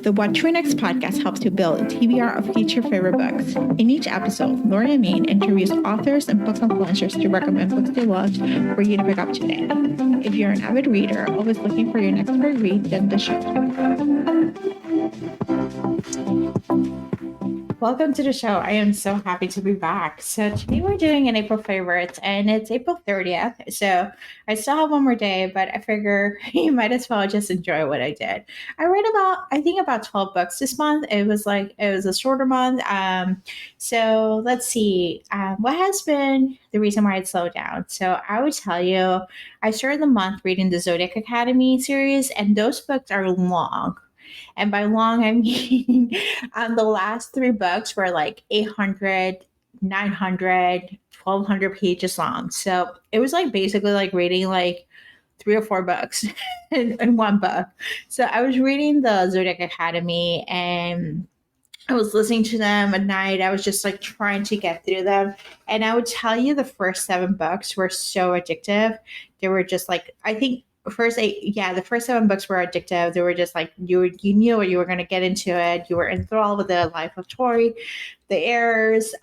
The What to Next podcast helps to build a TBR of future favorite books. In each episode, Lori and Maine interviews authors and book influencers to recommend books they loved for you to pick up today. If you're an avid reader, always looking for your next great read, then the show. Welcome to the show. I am so happy to be back. So today we're doing an April favorites, and it's April 30th. So I still have one more day, but I figure you might as well just enjoy what I did. I read about 12 books this month. It was a shorter month. So let's see. What has been the reason why I'd slowed down? So I would tell you, I started the month reading the Zodiac Academy series, and those books are long. And by long, I mean the last three books were like 800, 900, 1,200 pages long. So it was like basically like reading like 3 or 4 books in one book. So I was reading the Zodiac Academy and I was listening to them at night. I was just like trying to get through them. And I would tell you the first 7 books were so addictive. They were just like, I think the first 7 books were addictive. They were just like you knew what you were going to get into it. You were enthralled with the life of Tori, the heirs,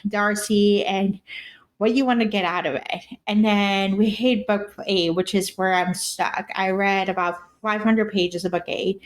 Darcy, and what you want to get out of it. And then we hit book 8, which is where I'm stuck. I read about 500 pages of book 8.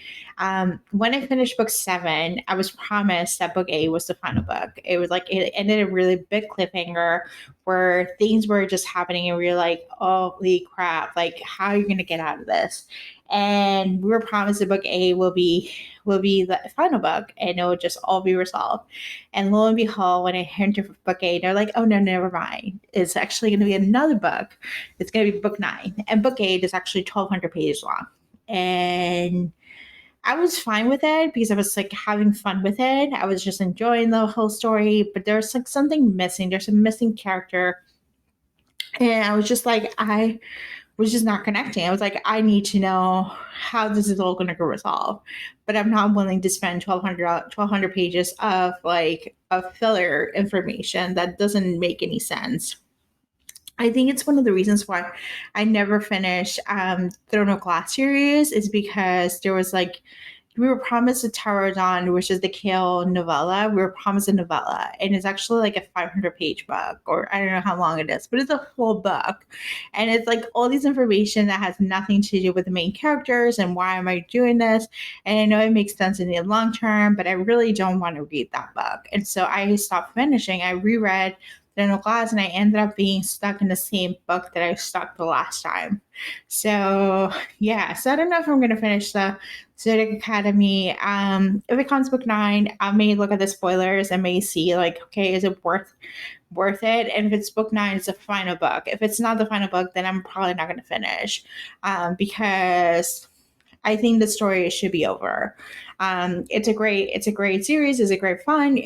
When I finished book 7, I was promised that book 8 was the final book. It was like it ended a really big cliffhanger where things were just happening and we were like, holy crap, like how are you going to get out of this? And we were promised that book 8 will be the final book and it will just all be resolved. And lo and behold, when I entered book 8, they're like, oh no, never mind. It's actually going to be another book. It's going to be book 9. And book 8 is actually 1,200 pages long. And I was fine with it because I was like having fun with it. I was just enjoying the whole story, but there's like something missing. There's a missing character. And I was just like, I was just not connecting. I was like, I need to know how this is all going to get resolved, but I'm not willing to spend 1,200 pages of filler information that doesn't make any sense. I think it's one of the reasons why I never finished Throne of Glass series is because there was like, we were promised a Tower of Dawn, which is the Kale novella. We were promised a novella, and it's actually like a 500-page book, or I don't know how long it is, but it's a full book. And it's like all these information that has nothing to do with the main characters and why am I doing this? And I know it makes sense in the long term, but I really don't want to read that book. And so I stopped finishing. I reread Throne of Glass, and I ended up being stuck in the same book that I stuck the last time. So yeah, so I don't know if I'm going to finish the Zodiac Academy. If it comes book 9, I may look at the spoilers and may see like, okay, is it worth it? And if it's book 9, it's a final book. If it's not the final book, then I'm probably not going to finish because I think the story should be over. It's a great series. It's a great fun.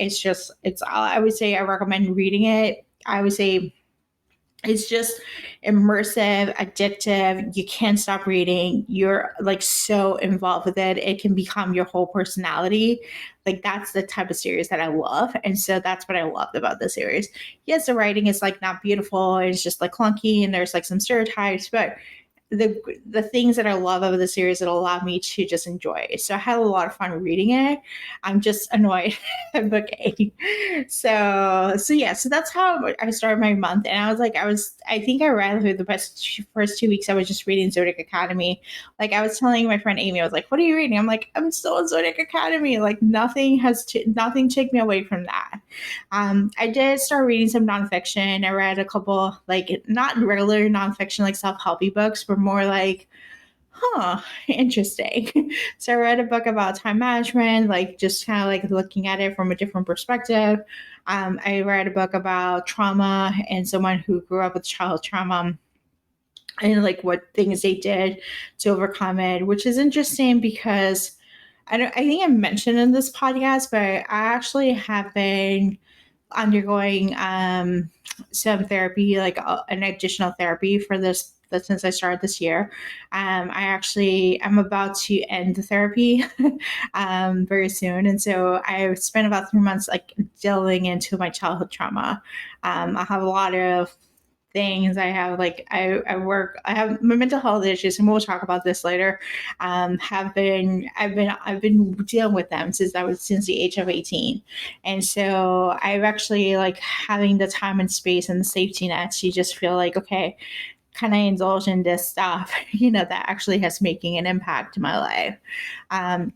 I would say I recommend reading it. I would say it's just immersive, addictive. You can't stop reading. You're like so involved with it. It can become your whole personality. Like that's the type of series that I love. And so that's what I loved about the series. Yes, the writing is like not beautiful. It's just like clunky and there's like some stereotypes, but the things that I love of the series that allow me to just enjoy it. So I had a lot of fun reading it. I'm just annoyed at book 8. So that's how I started my month. And I think I read through the first 2 weeks. I was just reading Zodiac Academy. Like I was telling my friend Amy, I was like, what are you reading? I'm like, I'm still in Zodiac Academy. Like nothing took me away from that. I did start reading some nonfiction. I read a couple, like not regular nonfiction, like self-helpy books, but more like, interesting. So I read a book about time management, like just kind of like looking at it from a different perspective. I read a book about trauma and someone who grew up with childhood trauma and like what things they did to overcome it, which is interesting because I think I mentioned in this podcast, but I actually have been undergoing some therapy, like an additional therapy for this since I started this year. I'm about to end the therapy very soon. And so I spent about 3 months like delving into my childhood trauma. I have a lot of things. I have like I have my mental health issues, and we'll talk about this later. Have been I've been dealing with them since the age of 18, and so I've actually like having the time and space and the safety nets. You just feel like, okay, kind of indulge in this stuff, that actually has making an impact in my life.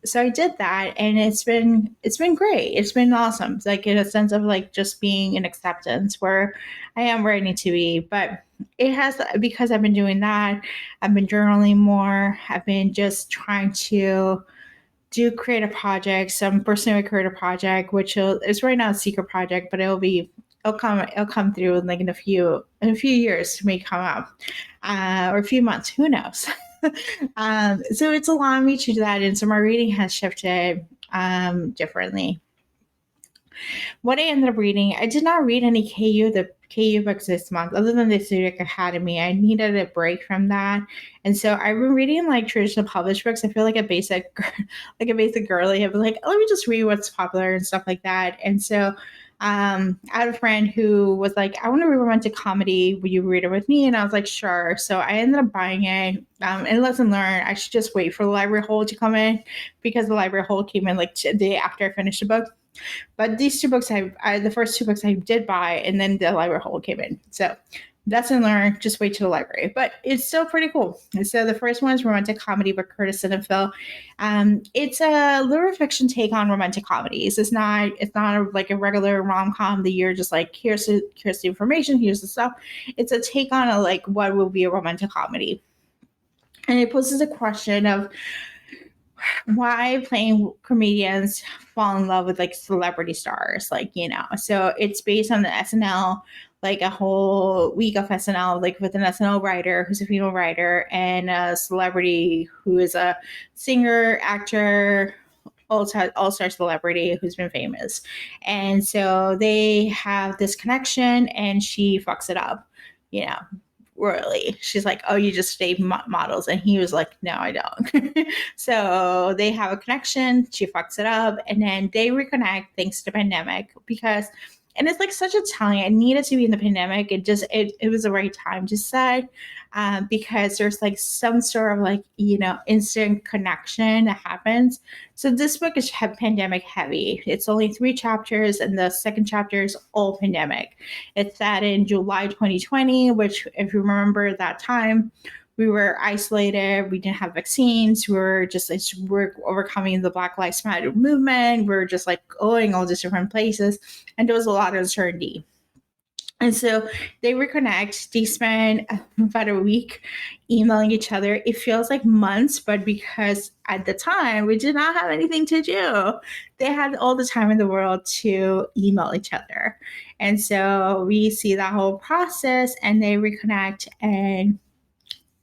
So I did that, and it's been great. It's been awesome. It's like in a sense of like just being in acceptance where I am where I need to be. But it has, because I've been doing that. I've been journaling more. I've been just trying to do creative projects. I'm pursuing a creative project, which is right now a secret project, but it'll come through like in a few years to may come up, or a few months, who knows. So it's allowing me to do that, and so my reading has shifted differently. What I ended up reading, I did not read any KU books this month, other than the Studic Academy. I needed a break from that, and so I've been reading like traditional published books. I feel like a basic, like a basic girly. I've been like, let me just read what's popular and stuff like that. And so, I had a friend who was like, I want to read romantic comedy. Will you read it with me? And I was like, sure. So I ended up buying it. And lesson learned, I should just wait for the library hold to come in, because the library hold came in like the day after I finished the book. But these two books, the first two books I did buy, and then the library hold came in. So lesson learned, just wait to the library. But it's still pretty cool. And so the first one is Romantic Comedy by Curtis Sinenfeld. It's a literary fiction take on romantic comedies. It's not like a regular rom com that you're just like, here's the information, here's the stuff. It's a take on a like what will be a romantic comedy. And it poses a question of why playing comedians fall in love with like celebrity stars, so it's based on the SNL, like a whole week of SNL, like with an SNL writer who's a female writer and a celebrity who is a singer, actor, all-star celebrity who's been famous. And so they have this connection, and she fucks it up, you know royally. She's like, oh, you just stay models. And he was like, no, I don't. So they have a connection. She fucks it up. And then they reconnect thanks to the pandemic, and it's like such a telling. I needed to be in the pandemic. It was the right time to say, because there's like some sort of like, instant connection that happens. So this book is pandemic heavy. It's only 3 chapters, and the second chapter is all pandemic. It's set in July 2020, which, if you remember that time, we were isolated. We didn't have vaccines. We're overcoming the Black Lives Matter movement. We're just like going all these different places, and there was a lot of uncertainty. And so they reconnect. They spend about a week emailing each other. It feels like months, but because at the time we did not have anything to do, they had all the time in the world to email each other. And so we see that whole process, and they reconnect, and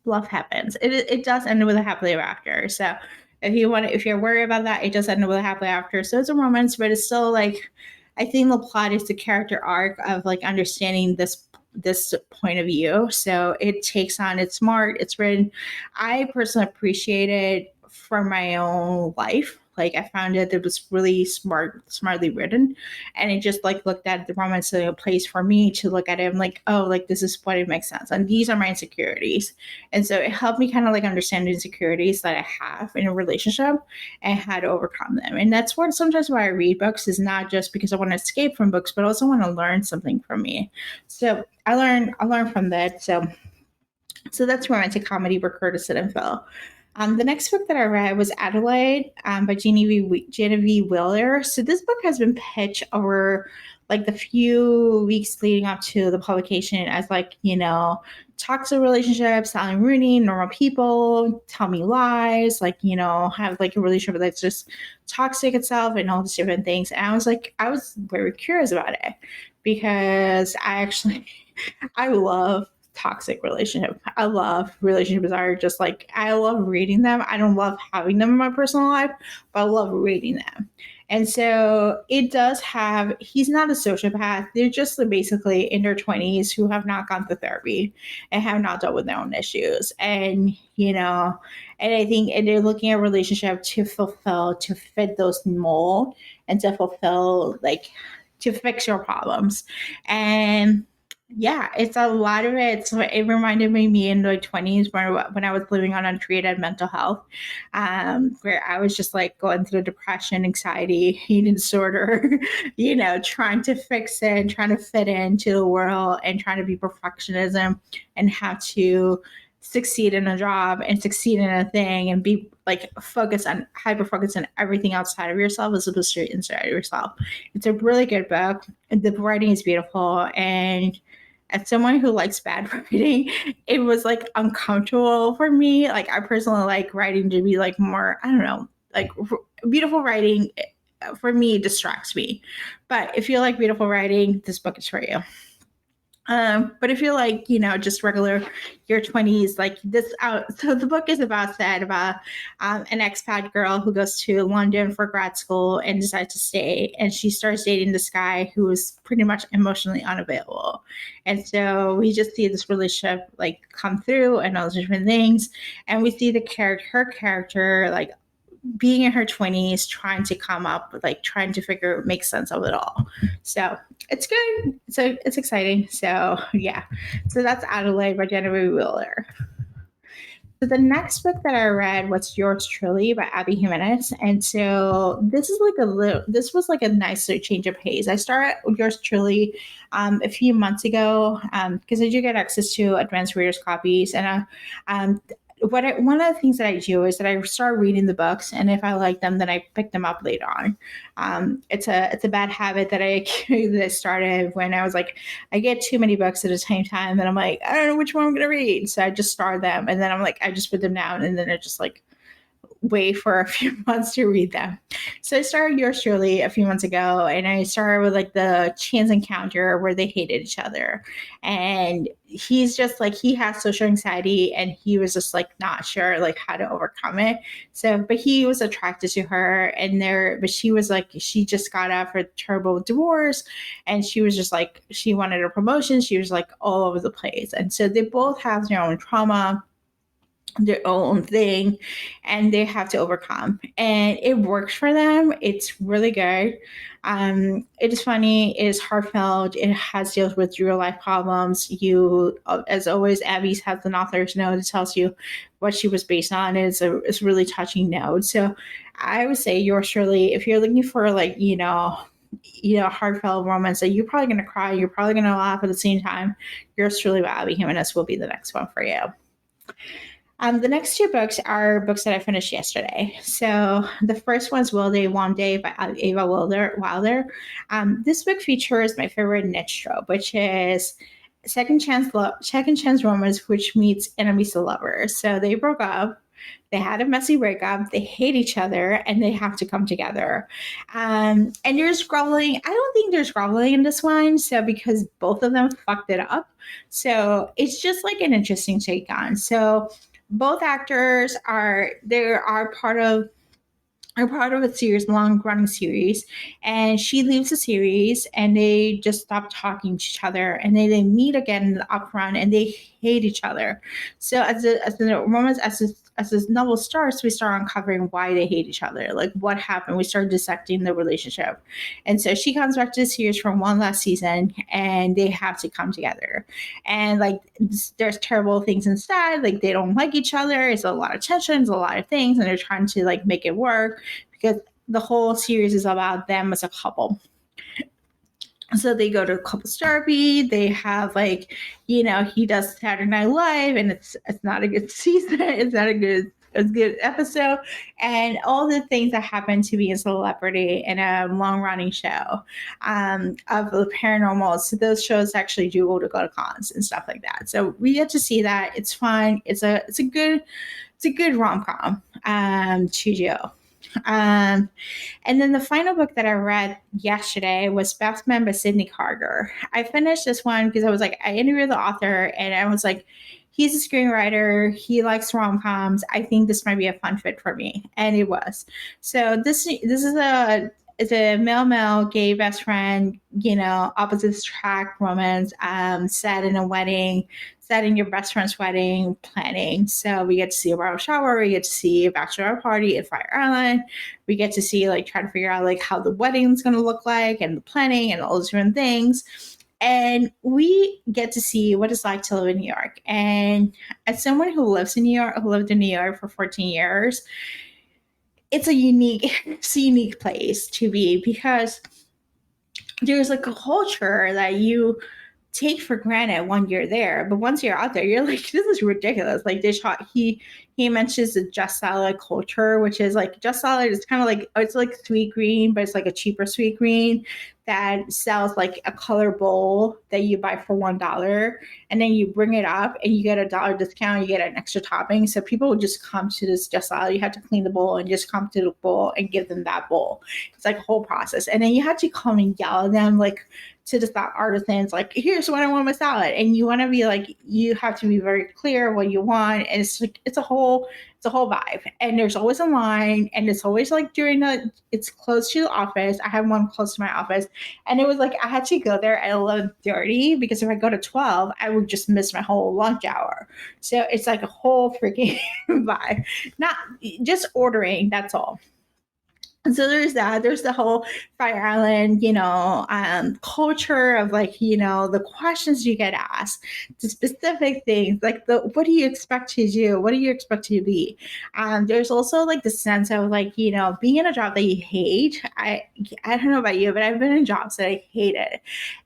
love happens. It does end with a happily ever after. So if you're worried about that, it does end with a happily ever after. So it's a romance, but it's still like, I think the plot is the character arc of like understanding this point of view. So it takes on, it's smart, it's written. I personally appreciate it for my own life. Like, I found it was really smartly written, and it just like looked at the romance in a place for me to look at it. I'm like, oh, like this is what it makes sense, and these are my insecurities, and so it helped me kind of like understand the insecurities that I have in a relationship and how to overcome them. And that's what sometimes why I read books, is not just because I want to escape from books, but I also want to learn something from me. So I learn from that. So that's Romantic Comedy by Curtis Sittenfeld. The next book that I read was Adelaide, by Genevieve Wheeler. So this book has been pitched over like the few weeks leading up to the publication as like, toxic relationships, Sally Rooney, normal people, tell me lies, like, have like a relationship that's just toxic itself and all these different things. And I was very curious about it, because I love toxic relationship. I love relationships that are just like, I love reading them. I don't love having them in my personal life, but I love reading them. And so it does have, he's not a sociopath. They're just basically in their 20s who have not gone to therapy and have not dealt with their own issues. And, and I think, and they're looking at a relationship to fit those mold, and to fulfill, like, to fix your problems. And Yeah, it's a lot of it. So it reminded me in the 20s when I was living on untreated mental health, where I was just like going through depression, anxiety, eating disorder, trying to fix it, trying to fit into the world, and trying to be perfectionism, and how to succeed in a job and succeed in a thing and be like hyper focus on everything outside of yourself as opposed to inside of yourself. It's a really good book. The writing is beautiful, and as someone who likes bad writing, it was like uncomfortable for me. Like I personally like writing to be like more, I don't know, like beautiful writing for me distracts me. But if you like beautiful writing, this book is for you. But if you're like, just regular your 20s, like this out. So the book is about an expat girl who goes to London for grad school and decides to stay. And she starts dating this guy who is pretty much emotionally unavailable. And so we just see this relationship like come through and all those different things. And we see her character, like being in her 20s trying to come up like trying to make sense of it all. So it's good, so it's exciting. So yeah, so that's Adelaide by Genevieve Wheeler. So the next book that I read was Yours Truly by Abby Jimenez. And so this was like a nice change of pace. I started Yours Truly a few months ago because I do get access to advanced readers copies. And one of the things that I do is that I start reading the books, and if I like them, then I pick them up later on. It's a bad habit that that I started when I was like, I get too many books at the same time, and I'm like, I don't know which one I'm gonna read, so I just start them, and then I'm like, I just put them down, and then I just like wait for a few months to read them. So I started Yours Truly a few months ago, and I started with like the chance encounter where they hated each other. And he's just like, he has social anxiety, and he was just like not sure like how to overcome it. So, but he was attracted to her, but she was like, she just got out of a terrible divorce, and she was just like, she wanted a promotion. She was like all over the place. And so they both have their own trauma, their own thing, and they have to overcome, and it works for them. It's really good. It is funny, it is heartfelt, it has deals with real life problems. You as always, Abby has an author's note. It tells you what she was based on. It's a really touching note. So I would say Yours Truly, if you're looking for like heartfelt romance that you're probably going to cry, you're probably going to laugh at the same time, Yours Truly by Abby Jimenez will be the next one for you. The next two books are books that I finished yesterday. So the first one's Will Day, One Day by Ava Wilder. This book features my favorite niche trope, which is second chance romance, which meets enemies to lovers. So they broke up. They had a messy breakup. They hate each other, and they have to come together. And there's groveling. I don't think there's groveling in this one. So because both of them fucked it up, so it's just like an interesting take on. So both actors are part of a series, long running series, and she leaves the series, and they just stop talking to each other, and they meet again in the upfront, and they hate each other. So as this novel starts, we start uncovering why they hate each other, like what happened. We start dissecting the relationship, and so she comes back to the series from one last season, and they have to come together, and like there's terrible things inside, like they don't like each other. It's a lot of tensions, a lot of things, and they're trying to like make it work because the whole series is about them as a couple. So they go to couples therapy. They have like, he does Saturday Night Live, and it's not a good season. It's not a good episode, and all the things that happen to be a celebrity in a long running show of the paranormal. So those shows actually do go to cons and stuff like that. So we get to see that. It's fun. It's a good rom com to do. Um, and then the final book that I read yesterday was Best Man by Sydney Carter. I finished this one because I was like, I interviewed the author, and I was like, he's a screenwriter. He likes rom coms. I think this might be a fun fit for me, and it was. So this is a male gay best friend, opposites attract romance, set in a wedding, set in your best friend's wedding planning. So we get to see a bridal shower, we get to see a bachelor party at Fire Island, we get to see like try to figure out like how the wedding's gonna look like and the planning and all those different things. And we get to see what it's like to live in New York. And as someone who lives in New York, who lived in New York for 14 years, it's a unique place to be because there's like a culture that you take for granted when you're there, but once you're out there, you're like, this is ridiculous. Like he mentions the just salad culture, which is like just salad is kind of like it's like sweet green, but it's like a cheaper sweet green that sells like a color bowl that you buy for $1, and then you bring it up and you get $1 discount, you get an extra topping. So people would just come to this just salad. You have to clean the bowl and just come to the bowl and give them that bowl. It's like a whole process, and then you have to come and yell at them like to the artisans, like, here's what I want my salad. And you want to be like, you have to be very clear what you want. And it's like, it's a whole vibe. And there's always a line, and it's always like it's close to the office. I have one close to my office. And it was like, I had to go there at 11:30 because if I go to 12, I would just miss my whole lunch hour. So it's like a whole freaking vibe. Not just ordering, that's all. So there's that. There's the whole Fire Island, culture of like, the questions you get asked, the specific things, like what do you expect to do? What do you expect to be? There's also like the sense of like, being in a job that you hate. I don't know about you, but I've been in jobs that I hated,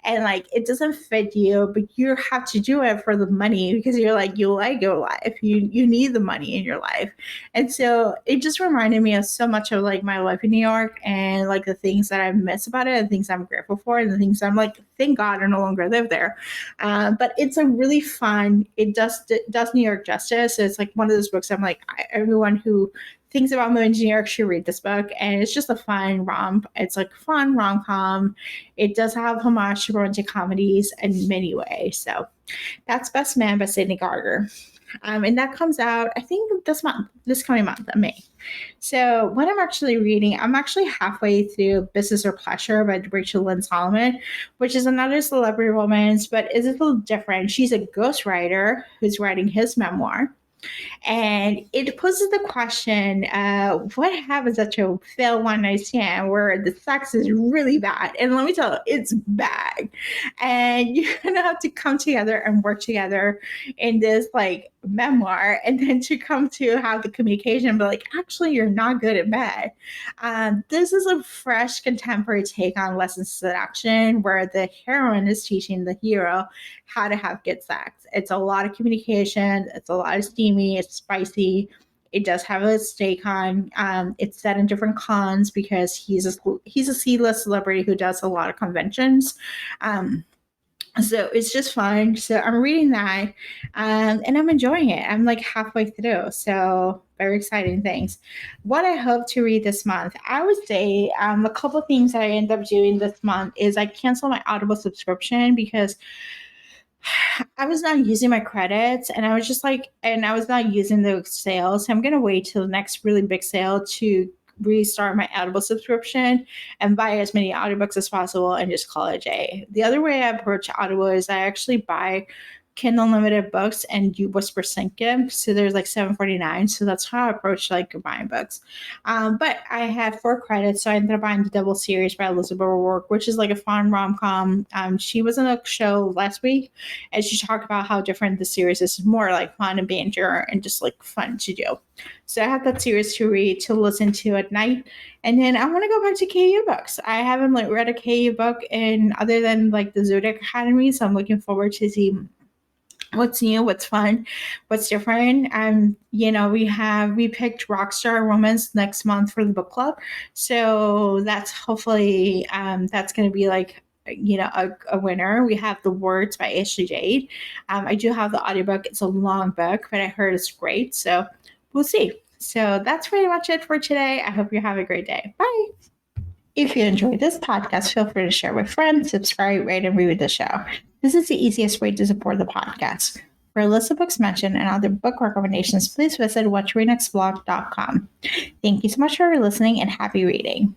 and like it doesn't fit you, but you have to do it for the money because you're like you like your life. You need the money in your life, and so it just reminded me of so much of like my life in New York and like the things that I miss about it and things I'm grateful for and the things I'm like, thank God I no longer live there. But it's a really fun, it does New York justice. So it's like one of those books I'm like, everyone who thinks about moving to New York should read this book. And it's just a fun it's like fun rom-com. It does have homage to romantic comedies in many ways. So that's Best Man by Sydney Gardner. And that comes out, I think, this coming month of May. So what I'm actually reading, I'm actually halfway through Business or Pleasure by Rachel Lynn Solomon, which is another celebrity romance, but it's a little different. She's a ghostwriter who's writing his memoir. And it poses the question, what happens at your failed one night stand where the sex is really bad? And let me tell you, it's bad. And you're going to have to come together and work together in this like memoir, and then to come to have the communication, but like, actually, you're not good at bed. This is a fresh contemporary take on lessons of seduction where the heroine is teaching the hero how to have good sex. It's a lot of communication. It's a lot of steamy. It's spicy. It does have a stake on. It's set in different cons because he's a C-list celebrity who does a lot of conventions. So it's just fun. So I'm reading that, and I'm enjoying it. I'm like halfway through. So very exciting things. What I hope to read this month, I would say a couple things that I end up doing this month is I cancel my Audible subscription because I was not using my credits, and I was just like, and I was not using the sales. So I'm going to wait till the next really big sale to restart my Audible subscription and buy as many audiobooks as possible and just call it a day. The other way I approach Audible is I actually buy Kindle Unlimited books and do Whisper Sync them. So there's like $7.49. So that's how I approach like buying books. But I had 4 credits, so I ended up buying the Double Series by Elizabeth O'Rourke, which is like a fun rom-com. She was on a show last week, and she talked about how different the series is, more like fun and banter and just like fun to do. So I have that series to read, to listen to at night. And then I want to go back to KU books. I haven't like read a KU book in other than like the Zodiac Academy. So I'm looking forward to see what's new, what's fun, what's different. We picked Rockstar Romance next month for the book club. So that's hopefully that's going to be like a winner. We have The Words by Ashley Jade. I do have the audiobook. It's a long book, but I heard it's great. So we'll see. So that's pretty much it for today. I hope you have a great day. Bye. If you enjoyed this podcast, feel free to share with friends, subscribe, rate, and review the show. This is the easiest way to support the podcast. For a list of books mentioned and other book recommendations, please visit whattoreadnextblog.com. Thank you so much for listening, and happy reading.